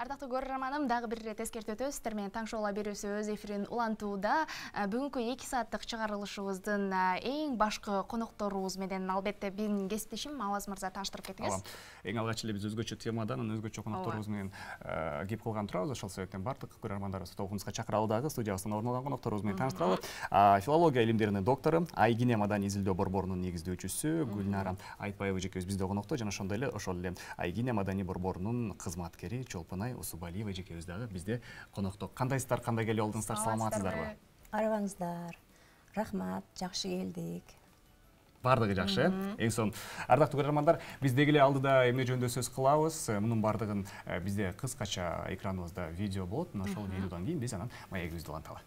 Ардактуу көрөрманым, дагы бир ирет эскертип өтөбүз. Сиздер менен таң шоула берүүсү өз эфирин улантууда. Бүгүнкү 2 сааттык чыгарылышыбыздын эң башкы конокторубуз менен албетте биздин кесиптешим Аваз мырза тааныштырып кетиңиз. Эң алгач эле биз өзгөчө темадан, өзгөчө конокторубуз менен кеп кылган турабыз. Ошол себептен бардык көрөрмандарыбызды тобубузга чакыралы дагы студиябыздан орун алган конокторубуз менен тааныштыралы. Филология илимдеринин доктору, Айгине маданий изилдөө борборунун негиздөөчүсү Гүлнара Айтбаева эжекебиз bizde конокто жана ошондой эле Айгине маданий борборунун кызматкери Чолпонай Усубалиева эжекебиз дагы bizde конокто. Кандайсыздар, кандай келип алдыңыздар, саламатсыздарбы? Арыбаңыздар. Рахмат, жакшы келдик. Бардыгы жакшы, эң сонун. Ардактуу көрөрмандар, биз деги эле алдыда эмне жөнүндө сөз кылабыз. Мунун бардыгын бизде кыскача экраныбызда видео болот. Ошол видеодон кийин биз анан маегибизди уланталы.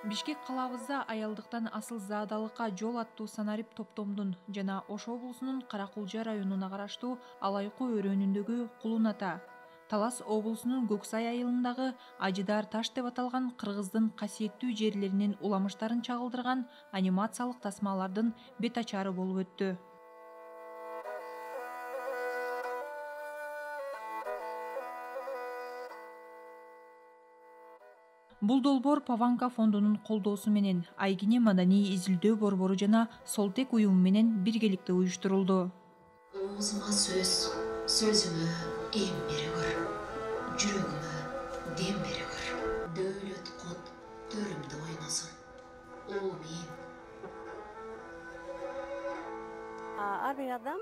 Бишкек калабызда аялдыктан асыл заадалыкка жол аттуу санарип топтомдун жана Ош облусунун Каракулжа районуна караштуу Алайкы өрөөнүндөгү Кулун ата, Талас облусунун Көксай айылындагы Ажыдар таш деп аталган кыргыздын касиеттүү жерлеринин уламыштарын чагылдырган анимациялык тасмалардын бет ачары болуп өттү. Бул долбоор Паванка фондунун колдоосу менен Айгине маданий изилдөө борбору жана Солтек уюму менен биргеликте уюштурулду. Оозума сөз, сөзүмө эм беригөр, жүрөгүмө дем беригөр. Дөөлөт кот төрүмдө ойносун. О мен. Ар бир адам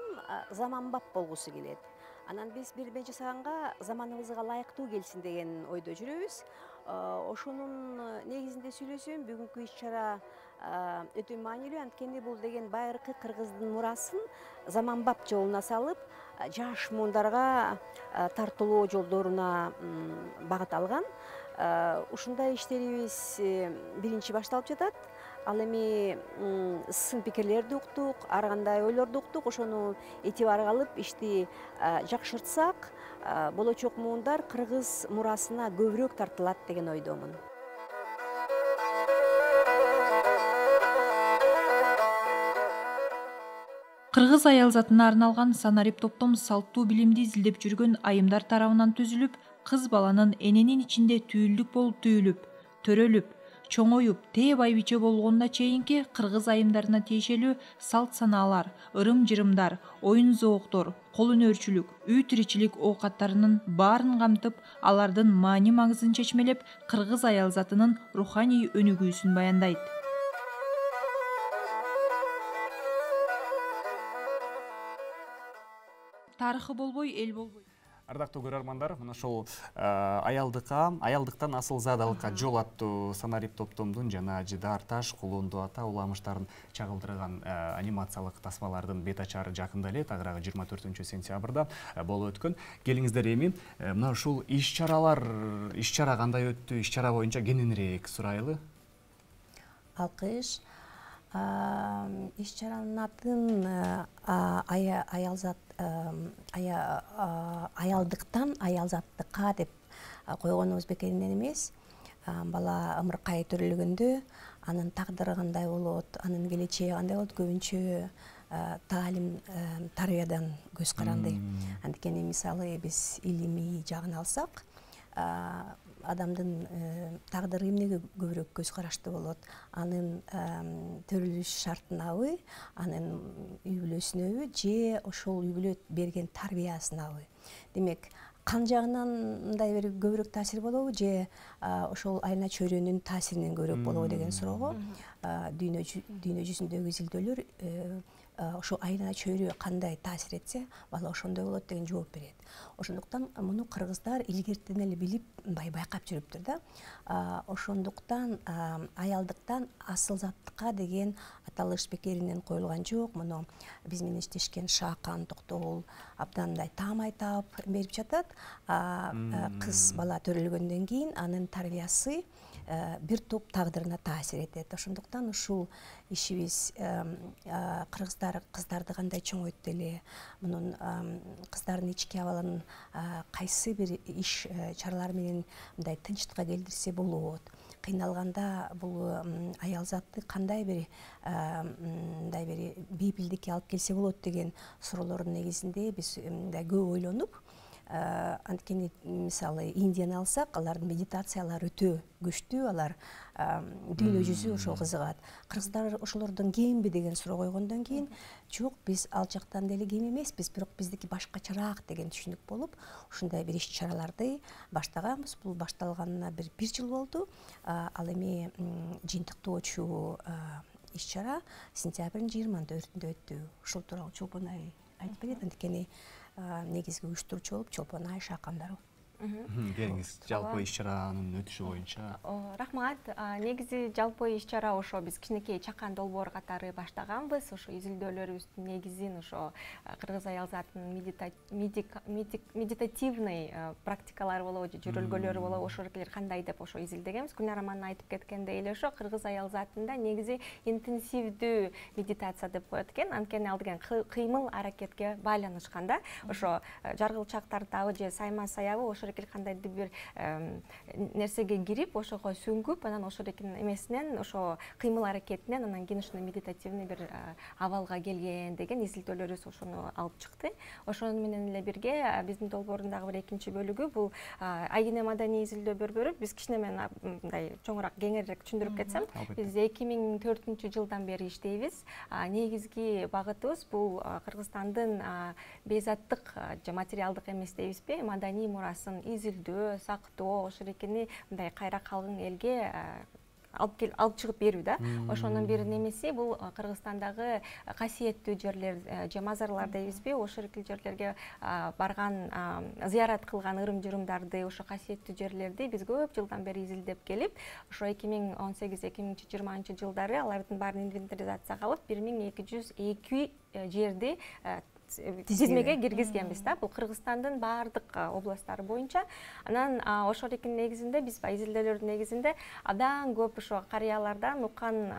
заманбап болгусу келет. Анан биз бир жасаганга заманыбызга ылайыктуу келсин деген ойдо жүрөбүз. Ошонун негизинде сүйлөсөм, бүгүнкү иш-чара өтө маанилүү, анткени бул деген байыркы кыргыздын мурасын заманбап жолуна салып, жаш муундарга тартылуу жолдоруна багыт алган. Ушундай иштерибиз биринчи башталып жатат. Ал эми сын пикирлерди уктук, ар кандай ойлорду уктук, ошону этибарга алып ишти жакшыртсак, болочок муундар кыргыз мурасына көбүрөөк тартылат деген ойдомун. Кыргыз аялзатына арналган санарип топтом салттуу билимди изилдеп жүргөн айымдар тарабынан түзүлүп, кыз баланын эненин ичинде түйүлдүк болуп түйүлүп, төрөлүп, чоңоюп, тээ байбиче болгонуна чейинки кыргыз айымдарына тиешелүү салт санаалар, ырым-жырымдар, оюн-зооктор, кол өнөрчүлүк, үй тиричилик оокаттарынын баарын камтып, алардын маани-маңызын чечмелеп, кыргыз аялзатынын руханий өнүгүүсүн баяндайт. Тарыхы болбой, эл болбой. Ардактуу көрөрмандар, мына ошол аялдыктан асыл заадалыкка жол аттуу санарип топтомдун жана Ажыдар таш, Кулун ата уламыштарын чагылдырган анимациялык тасмалардын бет ачары жакында эле, тагыраагы 24-сентябрда болуп өткөн. Келиңиздер эми мына ушул иш-чара кандай өттү, иш-чара боюнча кененирээк сурайлы. Алкыш. Иш-чаранын атын аялдыктан аялзаттыкка деп койгонубуз бекеринен эмес. Бала ымыркай төрөлгөндө анын тагдыры кандай болот, анын келечеги кандай болот, көбүнчө таалим, тарбиядан көз каранды. Анткени мисалы биз илимий жагын алсак, адамдын тагдыры эмнеге көбүрөөк көз караштуу болот, анын төрөлүш шартынабы, анын үй бүлөсүнөбү же ошол үй бүлө берген тарбиясынабы. Демек, кан жагынан мындай бир көбүрөөк таасир болобу же ошол айна чөйрөнүн таасиринен көбүрөөк болобу деген суроого дүйнө жүзүндөгү изилдөөлөр ошо айна чөйрө кандай таасир этсе, бала ошондой болот деген жооп берет. Ошондуктан муну кыргыздар илгертен эле билип, байкап жүрүптүр да. Ошондуктан аялдыктан асыл-заттыкка деген аталыш бекеринен коюлган жок. Муну биз менен иштешкен Шаакан Токтогул абдан мындай таамай таап берип жатат. Кыз бала төрөлгөндөн кийин анын тарбиясы бир топ тагдырына таасир этет. Ошондуктан ушул ишибиз кыргыздар кыздарды кандай чоңойтты эле, мунун кыздардын ички абалын кайсы бир иш чаралар менен мындай тынчтыкка келтирсе болот, кыйналганда бул аял заты кандай бир мындай бир бейпилдикке алып келсе болот деген суроолордун негизинде биз мындай көп ойлонуп, анткени мисалы Индияны алсак, алардын медитациялары өтө күчтүү, алар дүйнө жүзү ошо кызыгат. Кыргыздар ошолордон кемби деген суроо койгондон кийин, жок, биз ал жактан деле кем эмеспиз, бирок биздики башкачараак деген түшүнүк болуп, ушундай бир иш чараларды баштаганбыз. Бул башталганына бир жыл болду. Ал эми жыйынтыктоочу иш чара сентябрдын 24-ндө өттү. Ушул тууралуу Чолпон Ай айтып берет, анткени негизги уюштуруучу болуп Чолпон Ай Шакандаров. Келиңиз, жалпы иш чаранын өтүшү боюнча. Рахмат. Негизи жалпы иш чара ошо биз кичинекей чакан долбоор катары баштаганбыз. Ошо изилдөөлөрүбүздүн негизин ошо кыргыз аял затынын медитативный практикалары болобу же жүрөлгөлөрү болобу, ошолор кандай деп ошо изилдегенбиз. Гүлнара манын айтып кеткендей эле ошо кыргыз аял затында негизи интенсивдүү медитация деп коет экен. Анткени ал деген кыймыл аракетке байланышкан да. Ошо жаргылчактардагы же сайма саябы ошо кандайдыр бир нерсеге кирип, ошого сүңгүп, анан ошо эмесинен, ошо кыймыл аракетинен анан кийин ушундай медитативный бир абалга келген деген изилдөөлөрүбүз ошону алып чыкты. Ошону менен эле бирге биздин долбоордун дагы бир экинчи бөлүгү бул Айгине маданий изилдөө борбору. Биз кичине мен мындай чоңураак кеңирээк түшүндүрүп кетсем, биз 2004-жылдан бери иштейбиз. Негизги багытыбыз бул Кыргызстандын бейзаттык же материалдык эмес дейбизби, маданий мурасын изилдөө, сактоо, ошолоркени мындай кайра калган элге алып чыгып берүү да. Ошонун бир немеси бул Кыргызстандагы касиеттүү жерлер же мазарлар дейбизби, ошол жерлерге барган, зыярат кылган ырым-жырымдарды, ошо касиеттүү жерлерди биз көп жылдан бери изилдеп келип, ошо 2018-2020 жылдары алардын баарын инвентаризация кылып 1202 жерди тизмеге киргизгенбиз да. Бул Кыргызстандын баардык областтары боюнча. Анан ошол негизинде биз изилдөөлөрдүн негизинде абдан көп ошо карыялардан уккан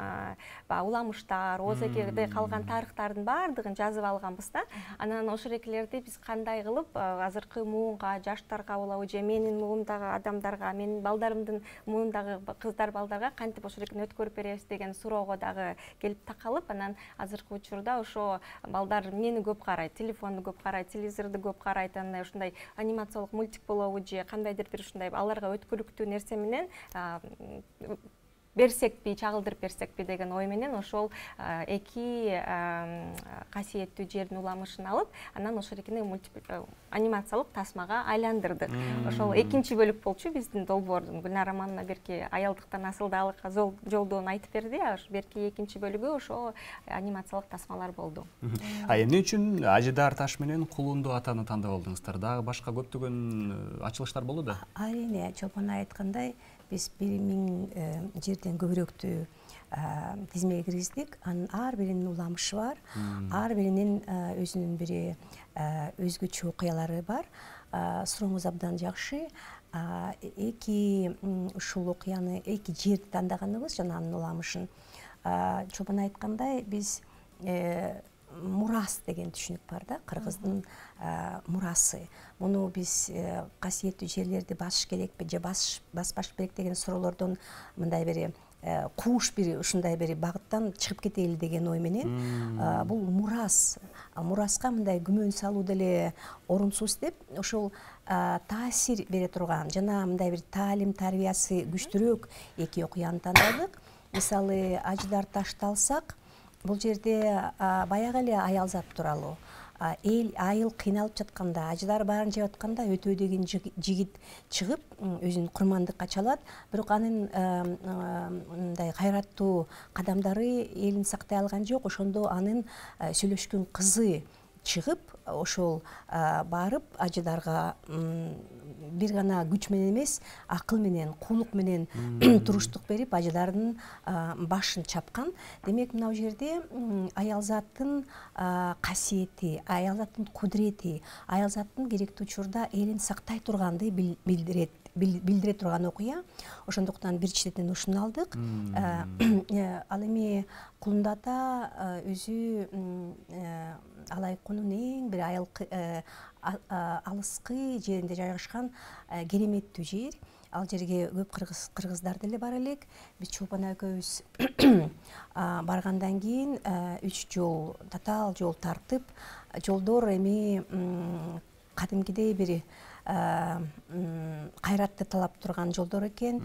уламыштар, озекеде калган тарыхтардын баардыгын жазып алганбыз да. Анан ошол биз кандай кылып азыркы муунга, жаштарга болобу же менин муундагы адамдарга, менин балдарымдын муундагы кыздар балдарга кантип ошол өткөрүп беребиз деген суроого дагы келип такалып, анан азыркы учурда ошо балдар мени көп карайт, телефонду көп карайт, телевизорду көп карайт, анан ушундай анимациялык мультик болобу же кандайдыр бир ушундай аларга өткүлүктүү нерсе менен берсекпи, чагылдырып берсекпи деген ой менен ошол эки касиеттүү жердин уламышын алып, анан ошол анимациялык тасмага айландырдык. Ошол экинчи бөлүк болчу биздин долбоордун. Гүлнара Манна берки аялдыктан асылдалыкка жолдоон айтып берди. Ошо берки экинчи бөлүгү ошо анимациялык тасмалар болду. Эмне үчүн Ажидар Таш менен Кулунду атаны тандап алдыңыздар? Дагы башка көптөгөн ачылыштар болду да? Арине, Чолпон айткандай, биз 1000 жерден көбүрөөктү тизмеге киргиздик. Анын ар биринин уламышы бар, ар биринин өзүнүн бири өзгөчө окуялары бар. Сурооңуз абдан жакшы. Эки ушул окуяны, эки жерди тандаганыбыз, жана анын уламышын. Чолпон айткандай, биз мурас деген түшүнүк бар да, кыргыздын мурасы. Муну биз касиеттүү жерлерди басыш керекпи же баспаш керек деген суроолордон мындай бир кууш бир ушундай бир багыттан чыгып кетели деген ой менен бул мурас, мураска мындай күмөн салуу деле орунсуз деп, ошол таасир бере турган жана мындай бир таалим тарбиясы күчтүүрөөк эки окуяны тандадык. Мисалы Ажидар Ташты алсак, бул жерде баягы эле аял зат тууралуу, айыл кыйналып жатканда, ажыдар баарын жеп атканда өтө деген жигит чыгып өзүн курмандыкка чалат, бирок анын мындай кайраттуу кадамдары элин сактай алган жок. Ошондо анын сүйлөшкөн кызы чыгып, ошол барып ажыдарга бир гана күч менен эмес, акыл менен, куулук менен туруштук берип, ажыдардын башын чапкан. Демек, мына жерде аял заттын касиети, аял заттын кудурети, аял заттын керектүү учурда элин сактай турганды билдирет билдире турган окуя. Ошондуктан бир четинен ушуну алдык. Ал эми Кулунду ата өзү Алайкунун эң бир алыскы жеринде жайгашкан кереметтүү жер. Ал жерге көп кыргыздар деле бар элек. Биз Чолпон экөөбүз баргандан кийин 3 жол, татаал жол тартып, жолдор эми кадимкидей бир кайратты талап турган жолдор экен.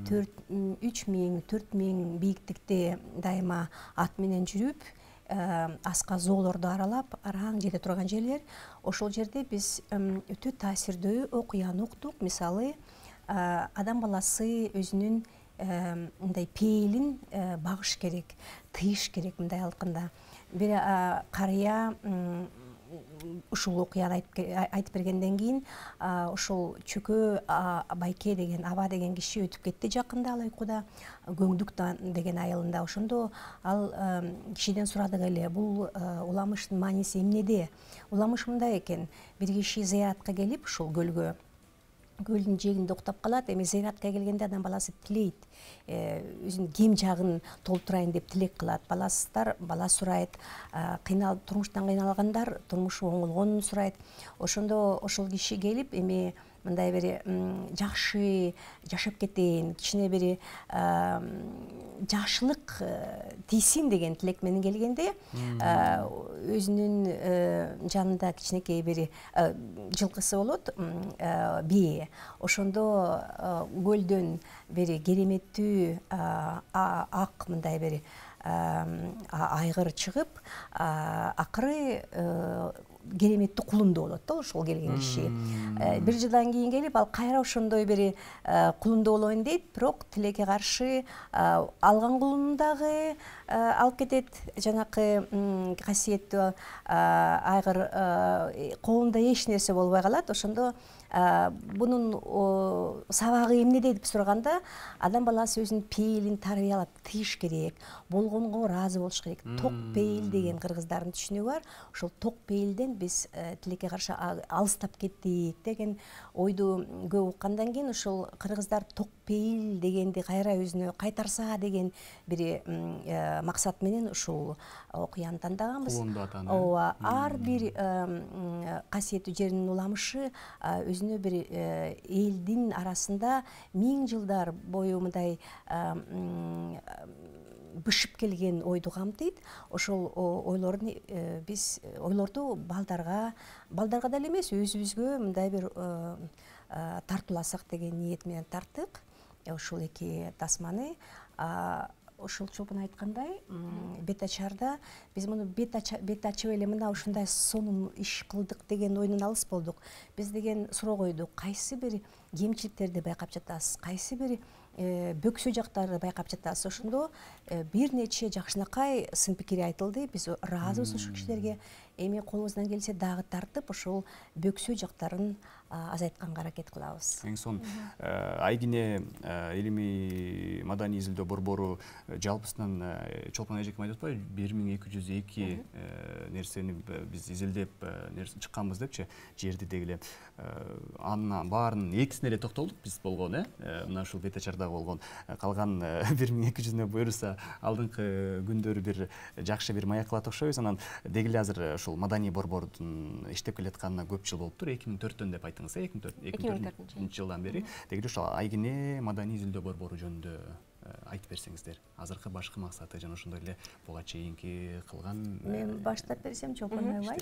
3000-4000 бийиктикте дайыма ат менен жүрүп, аска зоолорду аралап, араң жете турган жерлер. Ошол жерде биз өтө таасирдүү окуяны уктук. Мисалы, адам баласы өзүнүн мындай пейилин багыш керек, тыйыш керек мындай алкында. Бир карыя ушул окуяны айтып бергенден кийин ошол Чөкө Байке деген, Аба деген киши өтүп кетти жакында Алайкуда, Көңдүк деген айылында. Ошондо ал кишиден сурадык эле, бул уламыштын мааниси эмнеде? Уламыш мындай экен: бир киши зыяратка келип, ушул көлдүн жээгинде уктап калат. Эми зыяратка келгенде адам баласы тилейт, өзүнүн кем жагын толтурайын деп тилек кылат. Бала сурайт, турмуштан кыйналгандар турмушу оңолгонун сурайт. Ошондо ошол киши келип, эми мындай бир жакшы жашап кетейин, кичине бир жакшылык тийсин деген тилек менен келгенде, өзүнүн жанында кичинекей бир жылкысы болот, бие. Ошондо көлдөн бир кереметтүү ак мындай бир айгыр чыгып, акыры кереметтүү кулунду болот да ошол келген киши. Бир жылдан кийин келип, ал кайра ошондой бир кулунду болоюн дейт, бирок тилекке каршы алган кулунун дагы алып кетет. Жанакы касиеттүү айгыр колунда эч нерсе болбой калат. Ошондо бунун сабагы эмнеде деп сураганда, адам баласы өзүнүн пейилин тарбиялап тыйыш керек, болгонго ыраазы болуш керек. Ток пейил деген кыргыздардын түшүнүгү бар. Ошол ток пейилден биз тилекке каршы алыстап кеттик деген ойду көп уккандан кийин, ошол кыргыздар ток пейил дегенди кайра өзүнө кайтарса деген бир максат менен ушул окуяны тандаганбыз. Ооба, ар бир касиеттүү жердин уламышы өзүнө бир элдин арасында 1000 жылдар бою мындай бышып келген ойду камтыйт. Ошол ойлорду балдарга деле эмес, өзүбүзгө мындай бир тартууласак деген ниет менен тарттык. Ушул эки тасманы ошол Чолпон айткандай, бет ачарда биз муну бет ачып эле мына ушундай сонун иш кылдык деген ойдон алыс болдук. Биз деген суроо койдук: кайсы бир кемчиликтерди байкап жатасыз, кайсы бир бөксө жактарды байкап жатасыз? Ошондо бир нече жакшынакай сын пикир айтылды. Биз ыраазыбыз ушул кишилерге. Эми колубуздан келсе дагы тартып, ошол бөксө жактарын азайтканга аракет кылабыз. Эң сонун. Айгине илимий маданий изилдөө борбору жалпысынан Чолпон эжекем айтып атпайбы, 1202 нерсени биз изилдеп чыкканбыз депчи, жерди дегиле. Анын баарынын экисине эле токтолдук биз болгон, мына ушул бет ачарда болгон. Калган 1200-үнө буюрса алдыңкы күндөрү бир жакшы бир маяк кылат окшойбуз. Анан дегиле азыр ушул маданий борбордун иштеп келатканына көп жыл болуптур. 2004-төн деп айттыңыз, 2004 жылдан бери. Дегиле ушул Айгине маданий изилдөө борбору жөнүндө айтып берсеңиздер. Азыркы башкы максаты жана ошондой эле буга чейинки кылган. Мен баштап берсем, Чолпон айбай.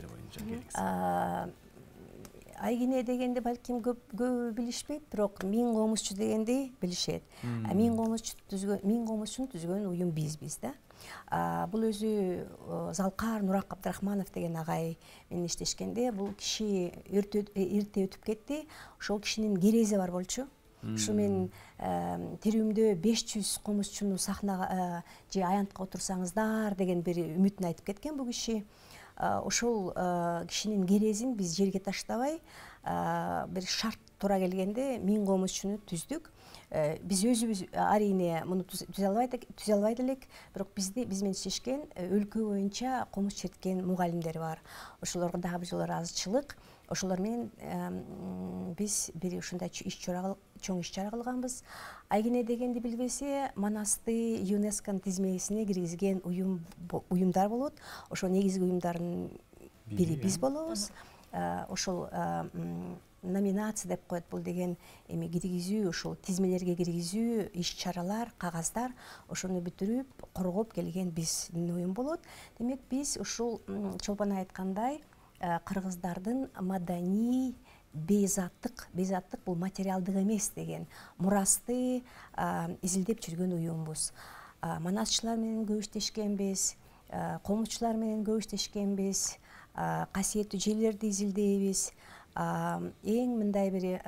Айгине дегенди балким көп билишпейт, бирок 1000 комузчу дегенди билишет. 1000 комузчуну түзгөн уюм биз да. Бул өзү Залкар Нурак Абдрахманов деген агай менен иштешкенде, бул киши эрте өтүп кетти. Ошол кишинин керези бар болчу. Ушу мен тирүүмдө 500 комузчуну сахнага же аянтка отурсаңыздар деген бир үмүтүн айтып кеткен бул киши. Ошол кишинин керезин биз жерге таштабай, бир шарт туура келгенде 1000 комузчуну түздүк. Биз өзүбүз арийне муну түзө албайт элек, бирок биз менен иштешкен өлкө боюнча комуз черткен мугалимдер бар. Ошолорго дагы биз ыраазычылык. Ошолор менен биз бир ушундай чоң иш чара кылганбыз. Айгине дегенди билбесе, Манасты ЮНЕСКОнун тизмесине киргизген уюмдар болот. Ошо негизги уюмдардын бири биз болобуз. Ошол номинация деп коет, бул деген эми киргизүү, ошол тизмелерге киргизүү иш чаралар, кагаздар, ошону бүтүрүп, коргоп келген биздин уюм болот. Демек биз ушул Чолпон айткандай кыргыздардын маданий бейзаттык бул материалдык эмес деген мурасты изилдеп жүргөн уюмбуз. Манасчылар менен көп иштешкенбиз, комузчулар менен көп иштешкенбиз, касиеттүү жерлерди изилдейбиз. Эң мындай бир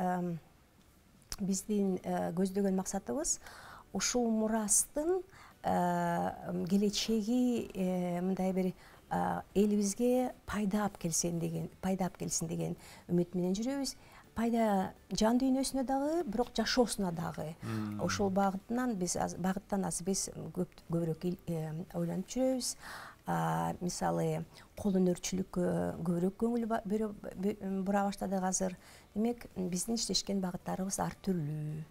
биздин көздөгөн максатыбыз ушул мурастын келечеги мындай бир элибизге пайда алып келсин деген үмүт менен жүрөбүз. Пайда жан дүйнөсүнө дагы, бирок жашоосуна дагы. Ошол багыттан биз көбүрөөк ойлонуп жүрөбүз. Мисалы, кол өнөрчүлүккө көбүрөөк көңүл бура баштадык азыр. Демек, биздин иштешкен багыттарыбыз ар түрлүү.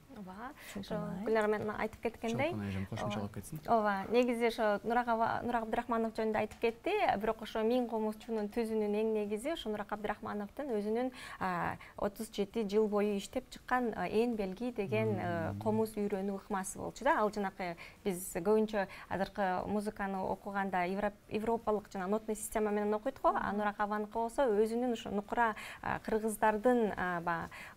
Гүлнара мен айтып кеткендей, кошумчалап кетсин. Негизи ошо Нурак Абдрахманов жөнүндө айтып кетти, бирок ошо 1000 комузчунун түзүүнүн эң негизи ошо Нурак Абдрахмановдун өзүнүн 37 жыл бою иштеп чыккан Эн Белги деген комуз үйрөнүү ыкмасы болчу да. Ал жанакы биз көбүнчө азыркы музыканы окуганда европалык жана нотный система менен окуйт го, а Нурак Абаныкы болсо өзүнүн ошо нукура кыргыздардын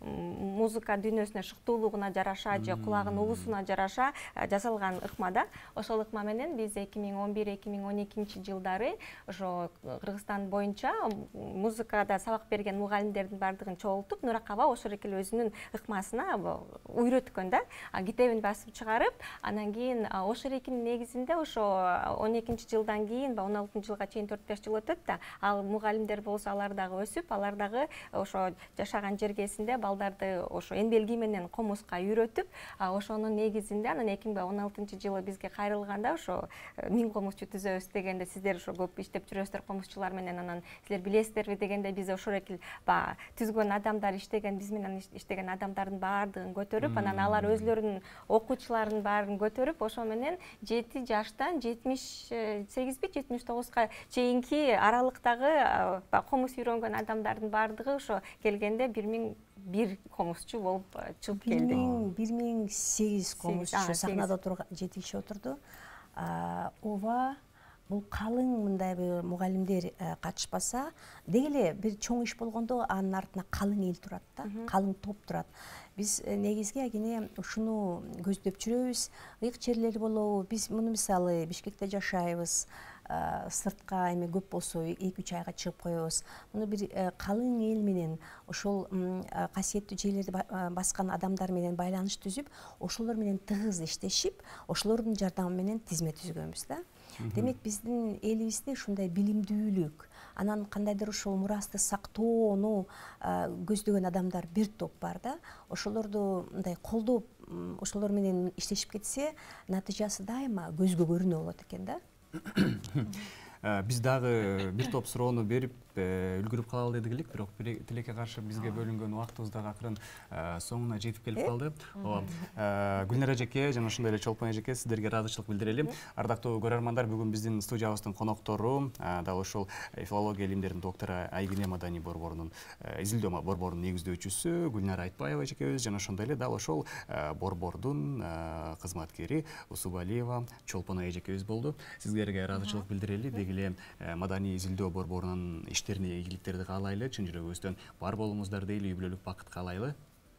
музыка дүйнөсүнө шыктуулугуна жараша же кулагынын угусуна жараша жасалган ыкма да. Ошол ыкма менен биз 2011-2012 жылдары ошо Кыргызстан боюнча музыкада сабак берген мугалимдердин бардыгын чогултуп, Нурак Аба ошол эле өзүнүн ыкмасына үйрөткөн да. Китебин басып чыгарып, анан кийин ошол экинин негизинде ошо 12-жылдан кийин 16-жылга чейин 4-5 жыл өтөт да. Ал мугалимдер болсо алар дагы өсүп, алар дагы ошо жашаган жергесинде балдарды ошо Эн Белги менен комузга үйрөтүп, ошонун негизинде анан 2016-жылы бизге кайрылганда ошо 1000 комузчу түзөбүз дегенде сиздер ошо көп иштеп жүрөсүздөр комузчулар менен, анан силер билесиздерби дегенде биз ошол эле түзгөн адамдар биз менен иштеген адамдардын баардыгын көтөрүп, анан алар өзлөрүнүн окуучуларын баарын көтөрүп, ошо менен 7 жаштан 78-79га чейинки аралыктагы комуз үйрөнгөн адамдардын баардыгы ошо келгенде 1001 комузчу болуп чыгып келди. 1008 комузчу сахнада 7 киши отурду. Ооба, бул калың мындай бир мугалимдер катышпаса, дегеле бир чоң иш болгондо анын артына калың эл турат да, калың топ турат. Биз негизги агене ушуну көздөп жүрөбүз. Ыйык жерлер болобу? Биз муну мисалы Бишкекте жашайбыз. Сыртка эми көп болсо 2-3 айга чыгып коебуз. Муну бир калың эл менен, ошол касиеттүү жерлерди баскан адамдар менен байланыш түзүп, ошолор менен тыгыз иштешип, ошолордун жардамы менен тизме түзгөнбүз да. Демек биздин элибизде ушундай билимдүүлүк, анан кандайдыр ошол мурасты сактоону көздөгөн адамдар бир топ бар да. Ошолорду мындай колдоп, ошолор менен иштешип кетсе, натыйжасы дайыма көзгө көрүнө болот экен да. Биз дагы бир топ суроону берип үлгүрүп калалы дедик элек, бирок тилекке каршы бизге бөлүнгөн убактыбыз дагы акырын соңуна жетип келип калды. Гүлнара эжеке жана ошондой эле Чолпон эжеке, сиздерге ыраазычылык билдирели. Ардактуу көрөрмандар, бүгүн биздин студиябыздын коноктору дал ошол филология илимдеринин доктору Айгине Маданий борборунун изилдөө борборунун негиздөөчүсү Гүлнара Айтбаева эжекебиз жана ошондой эле дал ошол борбордун кызматкери Усубалиева Чолпон эжекебиз болду. Сиздерге ыраазычылык билдирели, деги эле Маданий изилдөө борборунун иштерине ийгиликтерди каалайлы, чын жүрөгүбүздөн бар болуңуздар дейли, үй бүлөлүк бакыт каалайлы.